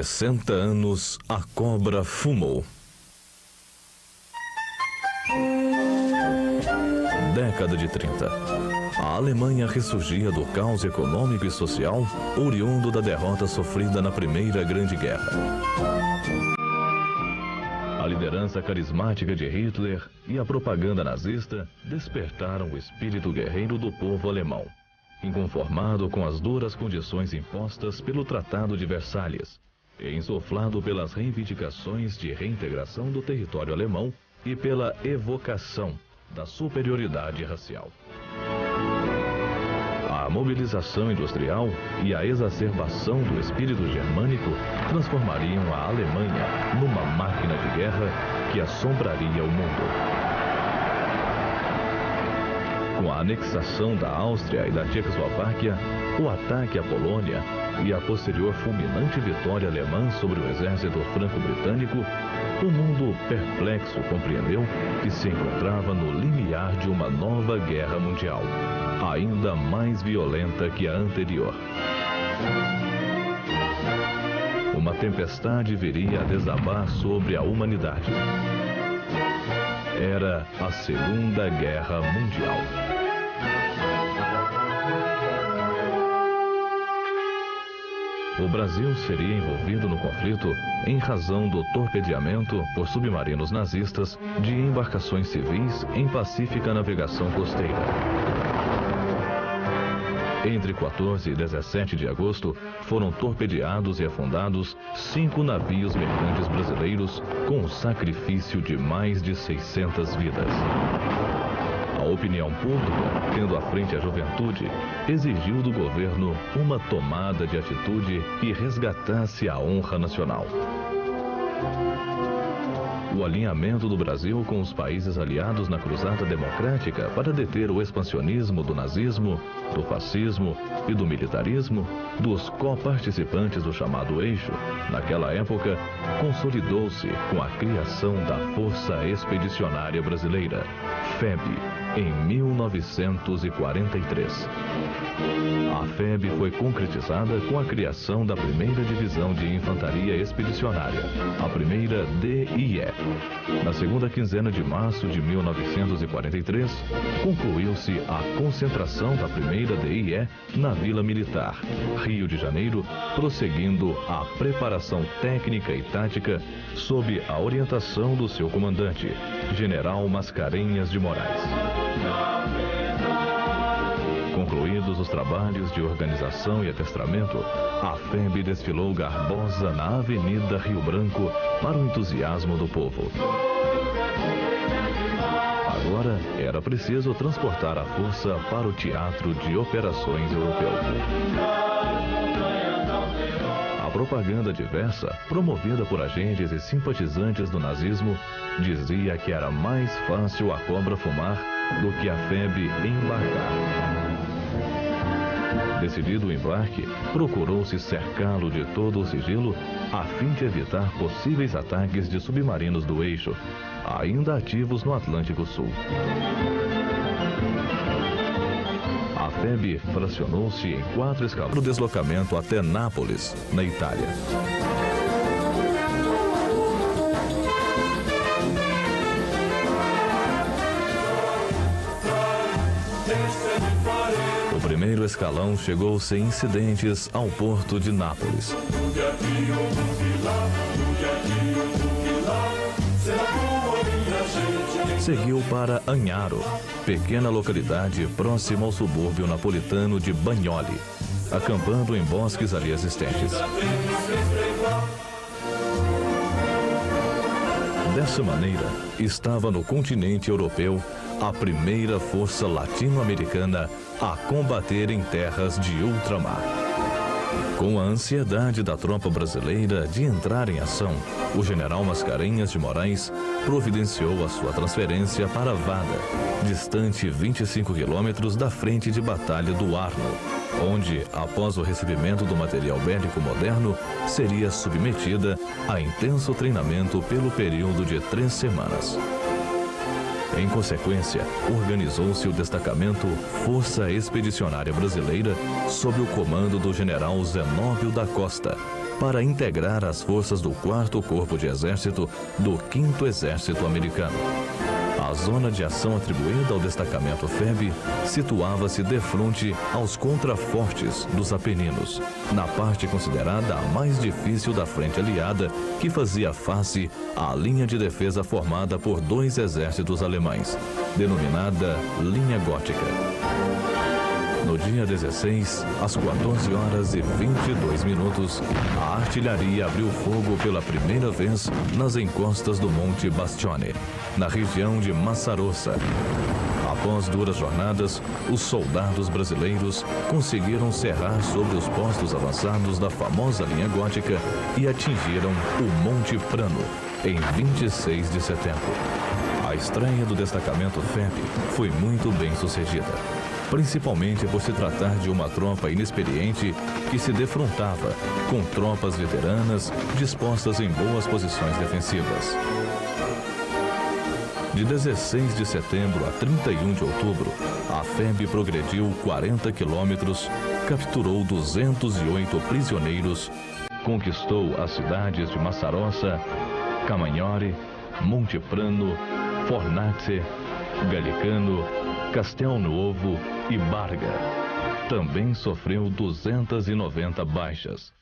60 anos, a cobra fumou. Década de 30. A Alemanha ressurgia do caos econômico e social, oriundo da derrota sofrida na Primeira Grande Guerra. A liderança carismática de Hitler e a propaganda nazista despertaram o espírito guerreiro do povo alemão, inconformado com as duras condições impostas pelo Tratado de Versalhes e insuflado pelas reivindicações de reintegração do território alemão e pela evocação da superioridade racial. A mobilização industrial e a exacerbação do espírito germânico transformariam a Alemanha numa máquina de guerra que assombraria o mundo. Com a anexação da Áustria e da Tchecoslováquia, o ataque à Polônia e a posterior fulminante vitória alemã sobre o exército franco-britânico, o mundo perplexo compreendeu que se encontrava no limiar de uma nova guerra mundial, ainda mais violenta que a anterior. Uma tempestade viria a desabar sobre a humanidade. Era a Segunda Guerra Mundial. O Brasil seria envolvido no conflito em razão do torpedeamento por submarinos nazistas de embarcações civis em pacífica navegação costeira. Entre 14 e 17 de agosto, foram torpedeados e afundados 5 navios mercantes brasileiros com o sacrifício de mais de 600 vidas. A opinião pública, tendo à frente a juventude, exigiu do governo uma tomada de atitude que resgatasse a honra nacional. O alinhamento do Brasil com os países aliados na cruzada democrática para deter o expansionismo do nazismo, do fascismo e do militarismo, dos coparticipantes do chamado eixo, naquela época, consolidou-se com a criação da Força Expedicionária Brasileira, FEB, em 1943. A FEB foi concretizada com a criação da primeira divisão de infantaria expedicionária, a primeira DIE. Na segunda quinzena de março de 1943, concluiu-se a concentração da primeira DIE na Vila Militar, Rio de Janeiro, prosseguindo a preparação técnica e tática sob a orientação do seu comandante, General Mascarenhas de Moraes. Concluídos os trabalhos de organização e adestramento, a FEB desfilou garbosa na Avenida Rio Branco para o entusiasmo do povo. Agora era preciso transportar a força para o teatro de operações europeu. A propaganda diversa, promovida por agentes e simpatizantes do nazismo, dizia que era mais fácil a cobra fumar do que a FEB embarcar. Decidido o embarque, procurou-se cercá-lo de todo o sigilo a fim de evitar possíveis ataques de submarinos do eixo, ainda ativos no Atlântico Sul. A FEB fracionou-se em 4 escalões para o deslocamento até Nápoles, na Itália. O primeiro escalão chegou sem incidentes ao porto de Nápoles. Seguiu para Agnaro, pequena localidade próxima ao subúrbio napolitano de Bagnoli, acampando em bosques ali existentes. Dessa maneira, estava no continente europeu a primeira força latino-americana a combater em terras de ultramar. Com a ansiedade da tropa brasileira de entrar em ação, o general Mascarenhas de Moraes providenciou a sua transferência para Vada, distante 25 quilômetros da frente de batalha do Arno, onde, após o recebimento do material bélico moderno, seria submetida a intenso treinamento pelo período de 3 semanas. Em consequência, organizou-se o destacamento Força Expedicionária Brasileira sob o comando do general Zenóbio da Costa, para integrar as forças do 4º Corpo de Exército do 5º Exército Americano. A zona de ação atribuída ao destacamento FEB situava-se defronte aos contrafortes dos Apeninos, na parte considerada a mais difícil da frente aliada, que fazia face à linha de defesa formada por 2 exércitos alemães, denominada Linha Gótica. No dia 16, às 14h22, a artilharia abriu fogo pela primeira vez nas encostas do Monte Bastione, na região de Massarossa. Após duras jornadas, os soldados brasileiros conseguiram cerrar sobre os postos avançados da famosa linha gótica e atingiram o Monte Prano em 26 de setembro. A estreia do destacamento FEB foi muito bem sucedida, principalmente por se tratar de uma tropa inexperiente que se defrontava com tropas veteranas dispostas em boas posições defensivas. De 16 de setembro a 31 de outubro, a FEB progrediu 40 quilômetros, capturou 208 prisioneiros, conquistou as cidades de Massarossa, Camagnore, Monte Prano, Fornace, Gallicano, Castel Nuovo e Barga. Também sofreu 290 baixas.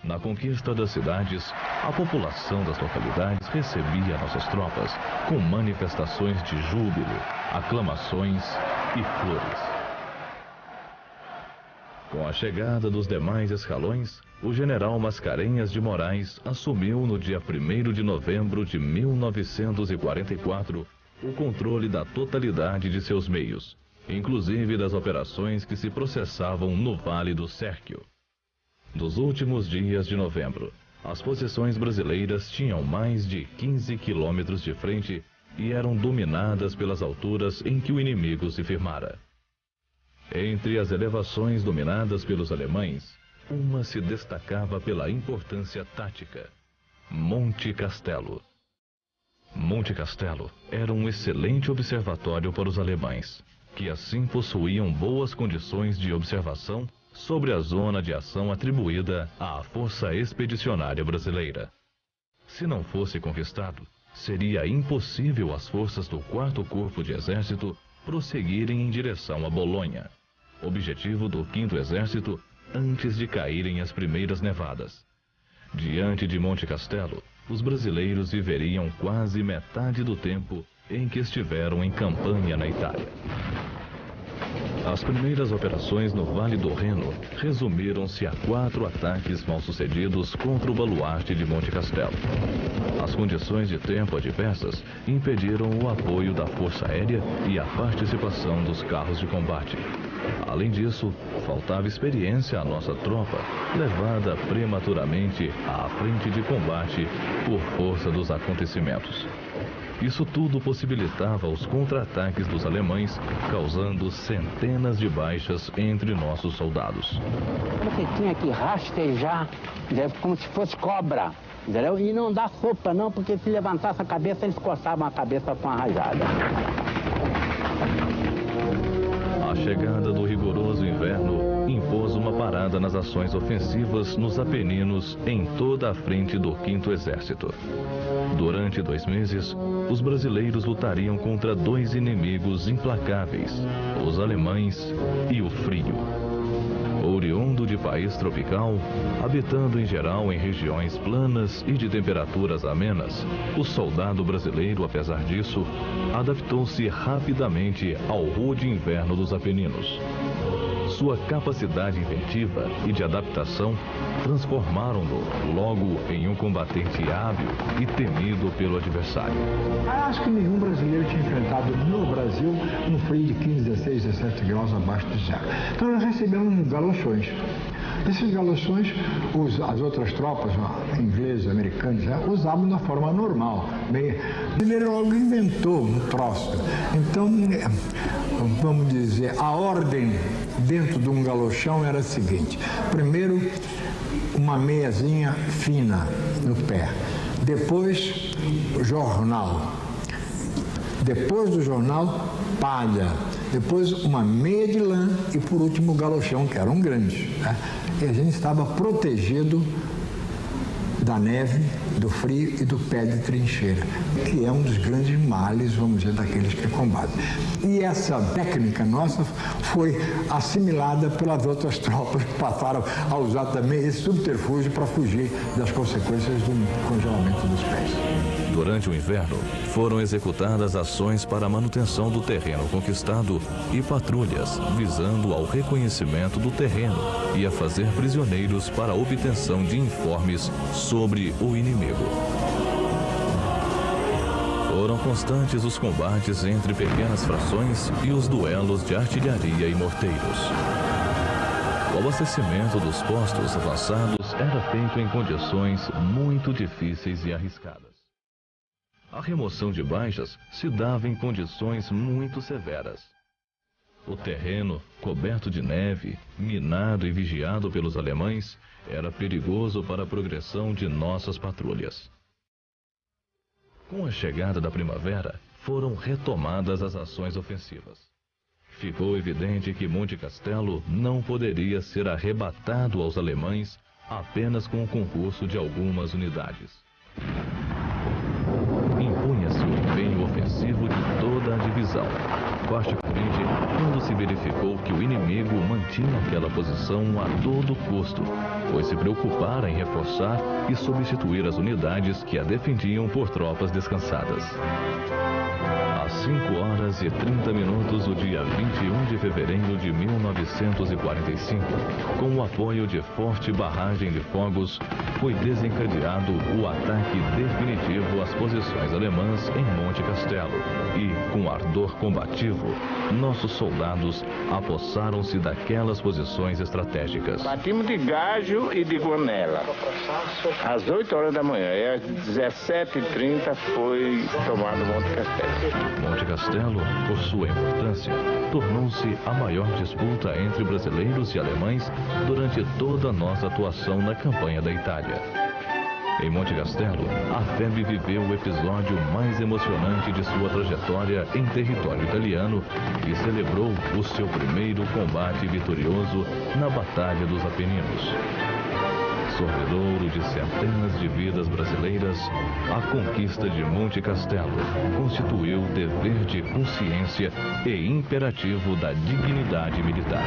Na conquista das cidades, a população das localidades recebia nossas tropas com manifestações de júbilo, aclamações e flores. Com a chegada dos demais escalões, o general Mascarenhas de Moraes assumiu no dia 1º de novembro de 1944 o controle da totalidade de seus meios, inclusive das operações que se processavam no Vale do Sérquio. Nos últimos dias de novembro, as posições brasileiras tinham mais de 15 quilômetros de frente e eram dominadas pelas alturas em que o inimigo se firmara. Entre as elevações dominadas pelos alemães, uma se destacava pela importância tática: Monte Castelo. Monte Castelo era um excelente observatório para os alemães, que assim possuíam boas condições de observação sobre a zona de ação atribuída à Força Expedicionária Brasileira. Se não fosse conquistado, seria impossível às forças do 4º Corpo de Exército prosseguirem em direção a Bolonha, objetivo do 5º Exército, antes de caírem as primeiras nevadas. Diante de Monte Castelo, os brasileiros viveriam quase metade do tempo em que estiveram em campanha na Itália. As primeiras operações no Vale do Reno resumiram-se a 4 ataques mal-sucedidos contra o baluarte de Monte Castelo. As condições de tempo adversas impediram o apoio da Força Aérea e a participação dos carros de combate. Além disso, faltava experiência à nossa tropa, levada prematuramente à frente de combate por força dos acontecimentos. Isso tudo possibilitava os contra-ataques dos alemães, causando centenas de baixas entre nossos soldados. Você tinha que rastejar, como se fosse cobra, entendeu? E não dar sopa não, porque se levantasse a cabeça, eles cortavam a cabeça com a rajada. A chegada do rigoroso inverno impôs uma parada nas ações ofensivas nos Apeninos em toda a frente do 5º Exército. Durante 2 meses, os brasileiros lutariam contra 2 inimigos implacáveis, os alemães e o frio. Oriundo de país tropical, habitando em geral em regiões planas e de temperaturas amenas, o soldado brasileiro, apesar disso, adaptou-se rapidamente ao rude inverno dos Apeninos. Sua capacidade inventiva e de adaptação transformaram-no logo em um combatente hábil e temido pelo adversário. Acho que nenhum brasileiro tinha enfrentado no Brasil um frio de 15, 16, 17 graus abaixo de zero. Então nós recebemos galochões. Esses galochões, as outras tropas, ingleses, americanos, usavam da forma normal. Ele logo inventou um troço. Então, vamos dizer, a ordem dentro de um galochão era a seguinte: primeiro, uma meiazinha fina no pé, depois jornal, depois do jornal, palha, depois uma meia de lã e, por último, o galochão, que eram grandes, né? E a gente estava protegido da neve, do frio e do pé de trincheira, que é um dos grandes males, vamos dizer, daqueles que combatem. E essa técnica nossa foi assimilada pelas outras tropas que passaram a usar também esse subterfúgio para fugir das consequências do congelamento dos pés. Durante o inverno, foram executadas ações para a manutenção do terreno conquistado e patrulhas visando ao reconhecimento do terreno e a fazer prisioneiros para a obtenção de informes sobre o inimigo. Foram constantes os combates entre pequenas frações e os duelos de artilharia e morteiros. O abastecimento dos postos avançados era feito em condições muito difíceis e arriscadas. A remoção de baixas se dava em condições muito severas. O terreno, coberto de neve, minado e vigiado pelos alemães, era perigoso para a progressão de nossas patrulhas. Com a chegada da primavera, foram retomadas as ações ofensivas. Ficou evidente que Monte Castelo não poderia ser arrebatado aos alemães apenas com o concurso de algumas unidades. Impunha-se o empenho ofensivo de toda a divisão, particularmente quando se verificou que o inimigo mantinha aquela posição a todo custo, pois se preocupara em reforçar e substituir as unidades que a defendiam por tropas descansadas. Às 5h30 do dia 21 de fevereiro de 1945, com o apoio de forte barragem de fogos, foi desencadeado o ataque definitivo às posições alemãs em Monte Castelo e, com ardor combativo, nossos soldados apossaram-se daquelas posições estratégicas. Partimos de Gajo e de Guanela, às 8 horas da manhã, e às 17h30 foi tomado Monte Castelo. Monte Castelo, por sua importância, tornou-se a maior disputa entre brasileiros e alemães durante toda a nossa atuação na campanha da Itália. Em Monte Castelo, a FEB viveu o episódio mais emocionante de sua trajetória em território italiano e celebrou o seu primeiro combate vitorioso na Batalha dos Apeninos. Sorvedouro de centenas de vidas brasileiras, a conquista de Monte Castelo constituiu dever de consciência e imperativo da dignidade militar.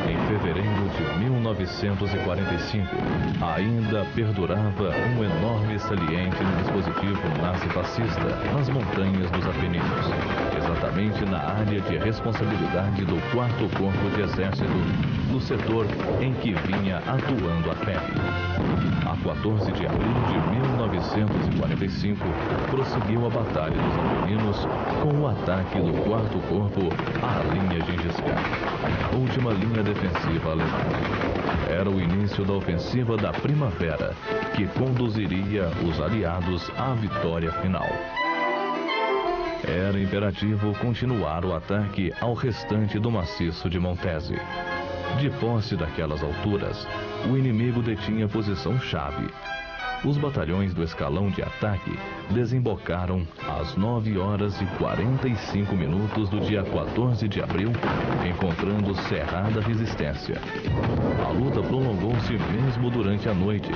Em fevereiro de 1945, ainda perdurava um enorme saliente no dispositivo nazi-fascista nas montanhas dos Apeninos, exatamente na área de responsabilidade do 4º Corpo de Exército, no setor em que vinha atuando a FEB. A 14 de abril de 1945, prosseguiu a Batalha dos Apeninos com o ataque do 4º Corpo à linha Gengis Khan, última linha defensiva alemã. Era o início da ofensiva da primavera, que conduziria os aliados à vitória final. Era imperativo continuar o ataque ao restante do maciço de Montese. De posse daquelas alturas, o inimigo detinha posição-chave. Os batalhões do escalão de ataque desembocaram às 9h45 do dia 14 de abril, encontrando cerrada resistência. A luta prolongou-se mesmo durante a noite,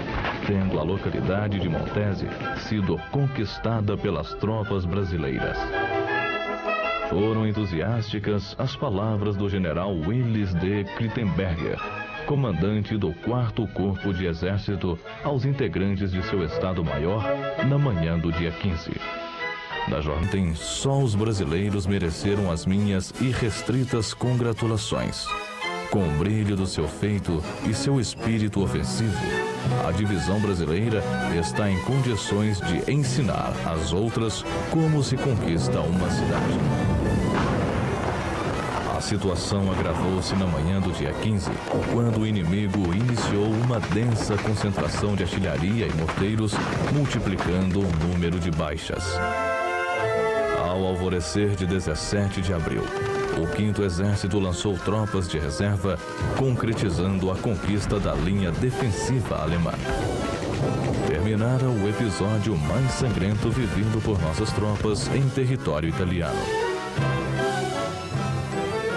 tendo a localidade de Montese sido conquistada pelas tropas brasileiras. Foram entusiásticas as palavras do general Willis de Klittenberger, comandante do 4º Corpo de Exército, aos integrantes de seu Estado-Maior na manhã do dia 15. Na jornada, só os brasileiros mereceram as minhas irrestritas congratulações. Com o brilho do seu feito e seu espírito ofensivo, a divisão brasileira está em condições de ensinar às outras como se conquista uma cidade. A situação agravou-se na manhã do dia 15, quando o inimigo iniciou uma densa concentração de artilharia e morteiros, multiplicando o número de baixas. Ao alvorecer de 17 de abril, o 5º Exército lançou tropas de reserva, concretizando a conquista da linha defensiva alemã. Terminara o episódio mais sangrento vivido por nossas tropas em território italiano.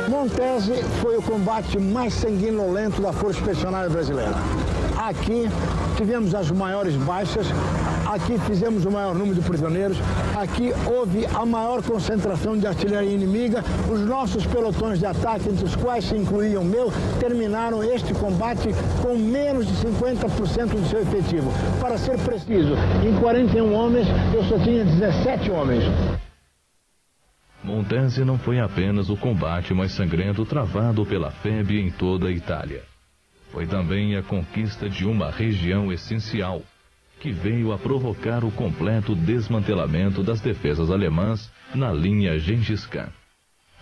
Montese foi o combate mais sanguinolento da Força Expedicionária Brasileira. Aqui tivemos as maiores baixas, aqui fizemos o maior número de prisioneiros, aqui houve a maior concentração de artilharia inimiga. Os nossos pelotões de ataque, entre os quais se incluía o meu, terminaram este combate com menos de 50% do seu efetivo. Para ser preciso, em 41 homens, eu só tinha 17 homens. Montese não foi apenas o combate mais sangrento travado pela FEB em toda a Itália. Foi também a conquista de uma região essencial, que veio a provocar o completo desmantelamento das defesas alemãs na linha Gengis Khan,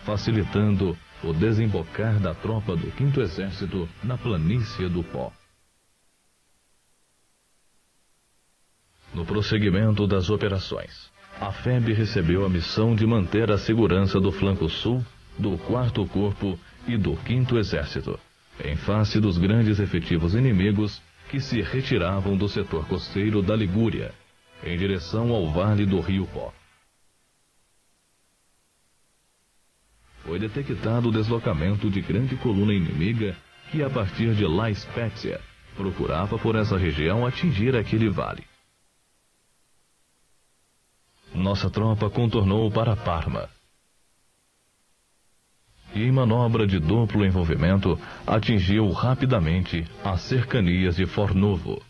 facilitando o desembocar da tropa do 5º Exército na planície do Pó. No prosseguimento das operações, a FEB recebeu a missão de manter a segurança do flanco sul, do 4º Corpo e do 5º Exército, em face dos grandes efetivos inimigos que se retiravam do setor costeiro da Ligúria, em direção ao vale do Rio Pó. Foi detectado o deslocamento de grande coluna inimiga que, a partir de La Spezia, procurava por essa região atingir aquele vale. Nossa tropa contornou para Parma e, em manobra de duplo envolvimento, atingiu rapidamente as cercanias de Fornovo,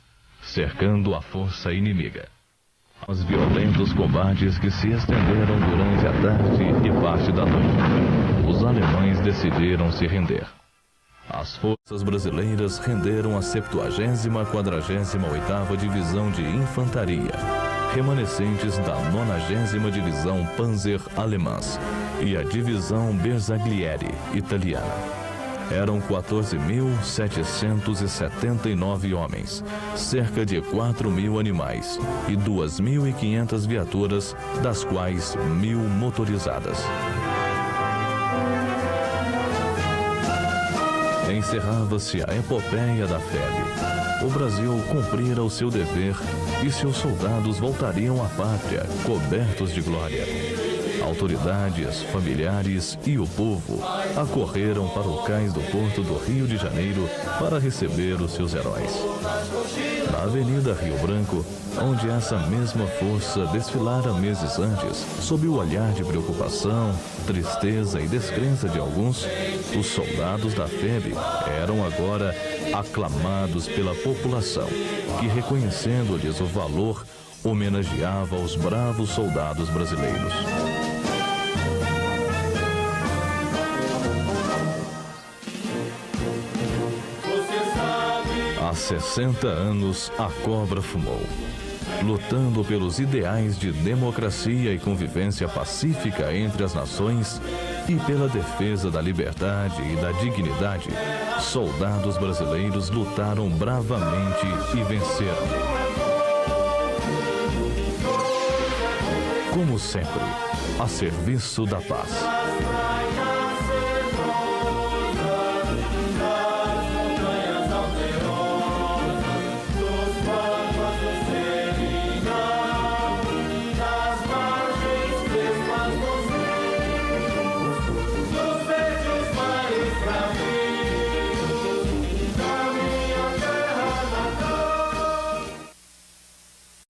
cercando a força inimiga. Os violentos combates que se estenderam durante a tarde e parte da noite, os alemães decidiram se render. As forças brasileiras renderam a 70ª-48ª Divisão de Infantaria, remanescentes da 90ª Divisão Panzer Alemãs e a Divisão Bersaglieri italiana. Eram 14.779 homens, cerca de 4.000 animais e 2.500 viaturas, das quais 1.000 motorizadas. Encerrava-se a epopeia da FEB. O Brasil cumprira o seu dever e seus soldados voltariam à pátria cobertos de glória. Autoridades, familiares e o povo acorreram para o cais do porto do Rio de Janeiro para receber os seus heróis. Na Avenida Rio Branco, onde essa mesma força desfilara meses antes, sob o olhar de preocupação, tristeza e descrença de alguns, os soldados da FEB eram agora aclamados pela população, que, reconhecendo-lhes o valor, homenageava os bravos soldados brasileiros. Há 60 anos, a cobra fumou, lutando pelos ideais de democracia e convivência pacífica entre as nações e pela defesa da liberdade e da dignidade. Soldados brasileiros lutaram bravamente e venceram. Como sempre, a serviço da paz.